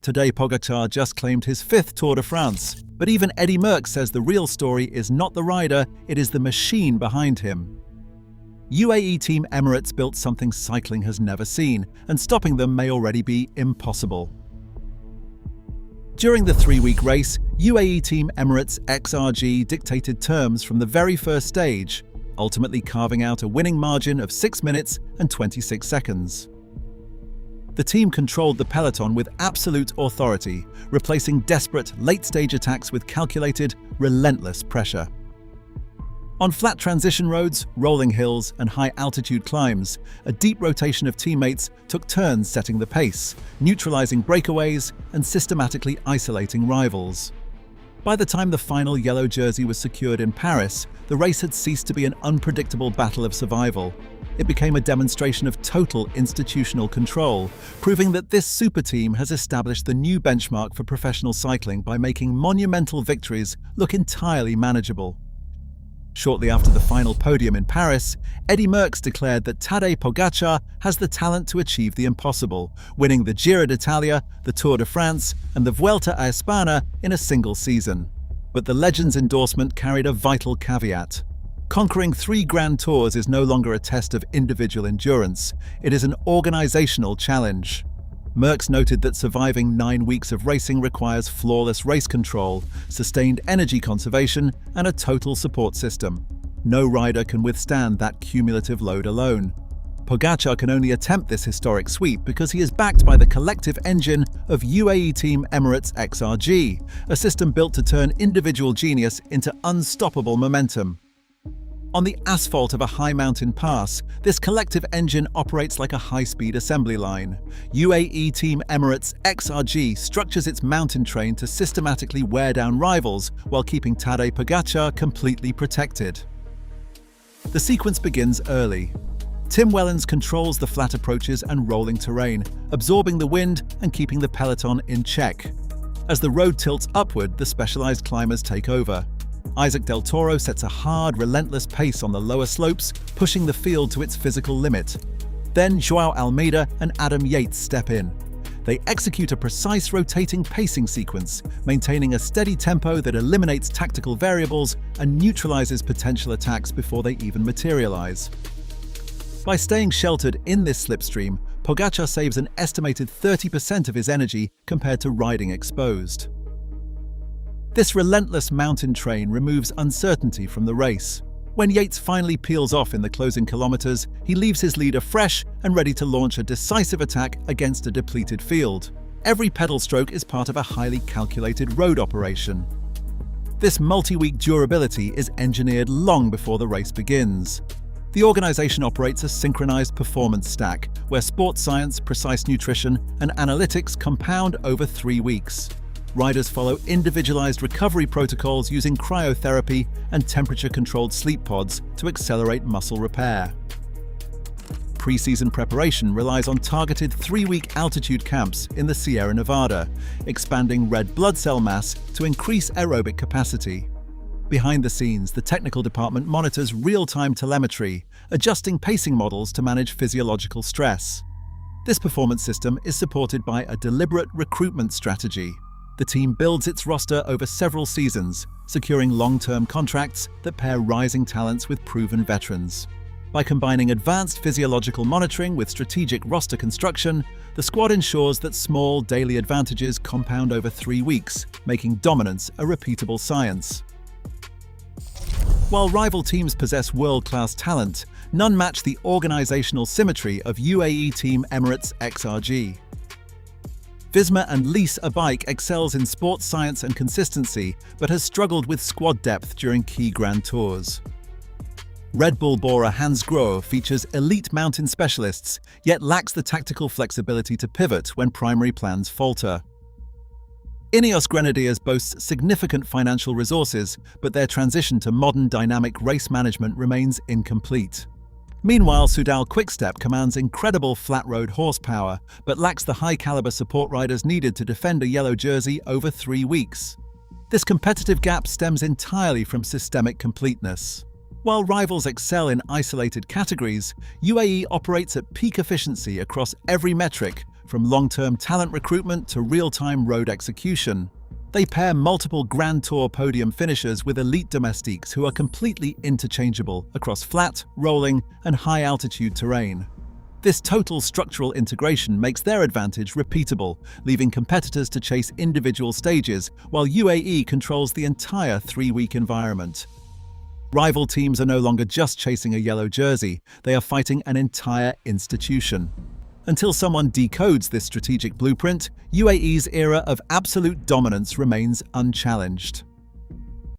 Tadej Pogačar just claimed his 5th Tour de France, but even Eddy Merckx says the real story is not the rider, it is the machine behind him. UAE Team Emirates built something cycling has never seen, and stopping them may already be impossible. During the 3-week race, UAE Team Emirates XRG dictated terms from the very first stage, ultimately carving out a winning margin of 6 minutes and 26 seconds. The team controlled the peloton with absolute authority, replacing desperate late-stage attacks with calculated, relentless pressure. On flat transition roads, rolling hills, and high-altitude climbs, a deep rotation of teammates took turns setting the pace, neutralizing breakaways and systematically isolating rivals. By the time the final yellow jersey was secured in Paris, the race had ceased to be an unpredictable battle of survival. It became a demonstration of total institutional control, proving that this super team has established the new benchmark for professional cycling by making monumental victories look entirely manageable. Shortly after the final podium in Paris, Eddy Merckx declared that Tadej Pogačar has the talent to achieve the impossible, winning the Giro d'Italia, the Tour de France, and the Vuelta a España in a single season. But the legend's endorsement carried a vital caveat. Conquering 3 Grand Tours is no longer a test of individual endurance, it is an organizational challenge. Merckx noted that surviving 9 weeks of racing requires flawless race control, sustained energy conservation, and a total support system. No rider can withstand that cumulative load alone. Pogačar can only attempt this historic sweep because he is backed by the collective engine of UAE Team Emirates XRG, a system built to turn individual genius into unstoppable momentum. On the asphalt of a high mountain pass, this collective engine operates like a high-speed assembly line. UAE Team Emirates XRG structures its mountain train to systematically wear down rivals while keeping Tadej Pogačar completely protected. The sequence begins early. Tim Wellens controls the flat approaches and rolling terrain, absorbing the wind and keeping the peloton in check. As the road tilts upward, the specialized climbers take over. Isaac del Toro sets a hard, relentless pace on the lower slopes, pushing the field to its physical limit. Then João Almeida and Adam Yates step in. They execute a precise rotating pacing sequence, maintaining a steady tempo that eliminates tactical variables and neutralizes potential attacks before they even materialize. By staying sheltered in this slipstream, Pogačar saves an estimated 30% of his energy compared to riding exposed. This relentless mountain train removes uncertainty from the race. When Yates finally peels off in the closing kilometers, he leaves his leader fresh and ready to launch a decisive attack against a depleted field. Every pedal stroke is part of a highly calculated road operation. This multi-week durability is engineered long before the race begins. The organization operates a synchronized performance stack, where sports science, precise nutrition, and analytics compound over 3 weeks. Riders follow individualized recovery protocols using cryotherapy and temperature-controlled sleep pods to accelerate muscle repair. Pre-season preparation relies on targeted 3-week altitude camps in the Sierra Nevada, expanding red blood cell mass to increase aerobic capacity. Behind the scenes, the technical department monitors real-time telemetry, adjusting pacing models to manage physiological stress. This performance system is supported by a deliberate recruitment strategy. The team builds its roster over several seasons, securing long-term contracts that pair rising talents with proven veterans. By combining advanced physiological monitoring with strategic roster construction, the squad ensures that small daily advantages compound over 3 weeks, making dominance a repeatable science. While rival teams possess world-class talent, none match the organizational symmetry of UAE Team Emirates XRG. Visma and Lease a bike excels in sports science and consistency, but has struggled with squad depth during key Grand Tours. Bull BORA hansgrohe features elite mountain specialists, yet lacks the tactical flexibility to pivot when primary plans falter. INEOS Grenadiers boasts significant financial resources, but their transition to modern dynamic race management remains incomplete. Meanwhile, Soudal Quick-Step commands incredible flat-road horsepower, but lacks the high-caliber support riders needed to defend a yellow jersey over 3 weeks. This competitive gap stems entirely from systemic completeness. While rivals excel in isolated categories, UAE operates at peak efficiency across every metric, from long-term talent recruitment to real-time road execution. They pair multiple Grand Tour podium finishers with elite domestiques who are completely interchangeable across flat, rolling, and high-altitude terrain. This total structural integration makes their advantage repeatable, leaving competitors to chase individual stages, while UAE controls the entire three-week environment. Rival teams are no longer just chasing a yellow jersey, they are fighting an entire institution. Until someone decodes this strategic blueprint, UAE's era of absolute dominance remains unchallenged.